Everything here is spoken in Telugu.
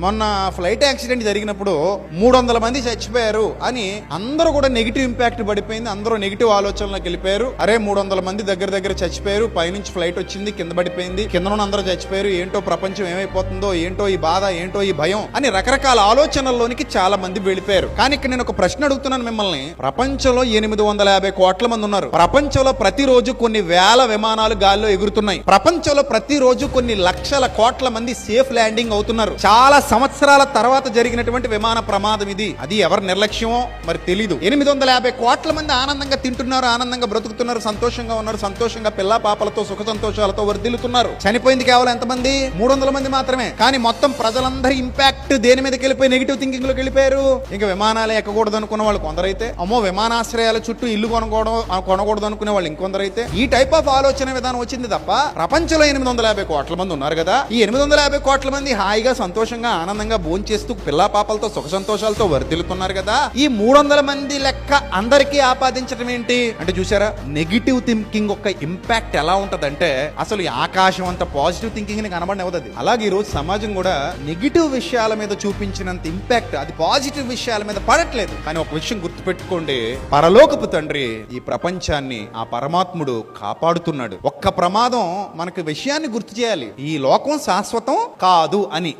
మొన్న ఫ్లైట్ యాక్సిడెంట్ జరిగినప్పుడు 300 మంది చచ్చిపోయారు అని అందరూ కూడా నెగిటివ్ ఇంపాక్ట్ పడిపోయింది. అందరూ నెగిటివ్ ఆలోచనలోకి వెళ్ళిపోయారు. అరే 300 మంది దగ్గర చచ్చిపోయారు, పైనుంచి ఫ్లైట్ వచ్చింది, కింద పడిపోయింది, కింద అందరూ చచ్చిపోయారు, ఏంటో ప్రపంచం ఏమైపోతుందో, ఏంటో ఈ బాధ, ఏంటో ఈ భయం అని రకరకాల ఆలోచనల్లోనికి చాలా మంది వెళ్ళిపోయారు. కానీ ఇక్కడ నేను ఒక ప్రశ్న అడుగుతున్నాను మిమ్మల్ని. ప్రపంచంలో 850 కోట్ల మంది ఉన్నారు. ప్రపంచంలో ప్రతిరోజు కొన్ని వేల విమానాలు గాల్లో ఎగురుతున్నాయి. ప్రపంచంలో ప్రతిరోజు కొన్ని లక్షల కోట్ల మంది సేఫ్ ల్యాండింగ్ అవుతున్నారు. చాలా సంవత్సరాల తర్వాత జరిగినటువంటి విమాన ప్రమాదం ఇది. అది ఎవరి నిర్లక్ష్యమో మరి తెలీదు. 850 కోట్ల మంది ఆనందంగా తింటున్నారు, ఆనందంగా బ్రతుకుతున్నారు, సంతోషంగా ఉన్నారు, సంతోషంగా పిల్ల పాపలతో సుఖ సంతోషాలతో వర్ధిల్లుతున్నారు. చనిపోయింది కేవలం ఎంతమంది? 300 మంది మాత్రమే. కానీ మొత్తం ప్రజలందరి ఇంపాక్ట్ దేని మీదకి వెళ్ళిపోయి నెగిటివ్ థింకింగ్ లోకి వెళ్ళిపోయారు. ఇంకా విమానాలే ఎక్కకూడదు అనుకున్న వాళ్ళు కొందరైతే, అమ్మో విమానాశ్రయాల చుట్టూ ఇల్లు కొనకూడదు అనుకునే వాళ్ళు ఇంకొందరైతే, ఈ టైప్ ఆఫ్ ఆలోచన విధానం వచ్చింది తప్ప ప్రపంచంలో 850 కోట్ల మంది ఉన్నారు కదా. ఈ 850 కోట్ల మంది హాయిగా సంతోషంగా ఆనందంగా భోంచేస్తూ పిల్లా పాపలతో సుఖ సంతోషాలతో వర్ధిల్లుతున్నారు కదా. ఈ 300 మంది లెక్క అందరికీ ఆపాదించడం ఏంటి అంటే, చూసారా నెగిటివ్ థింకింగ్ యొక్క ఇంపాక్ట్ ఎలా ఉంటదంటే అసలు ఈ ఆకాశం అంత పాజిటివ్ థింకింగ్ ని కనబడనివ్వదు. అలాగే ఈ రోజు సమాజం కూడా నెగిటివ్ విషయాల మీద చూపించినంత ఇంపాక్ట్ అది పాజిటివ్ విషయాల మీద పడట్లేదు. కానీ ఒక విషయం గుర్తుపెట్టుకోండి, పరలోకపు తండ్రి ఈ ప్రపంచాన్ని, ఆ పరమాత్ముడు కాపాడుతున్నాడు. ఒక్క ప్రమాదం మనకు విషయాన్ని గుర్తు చేయాలి, ఈ లోకం శాశ్వతం కాదు అని.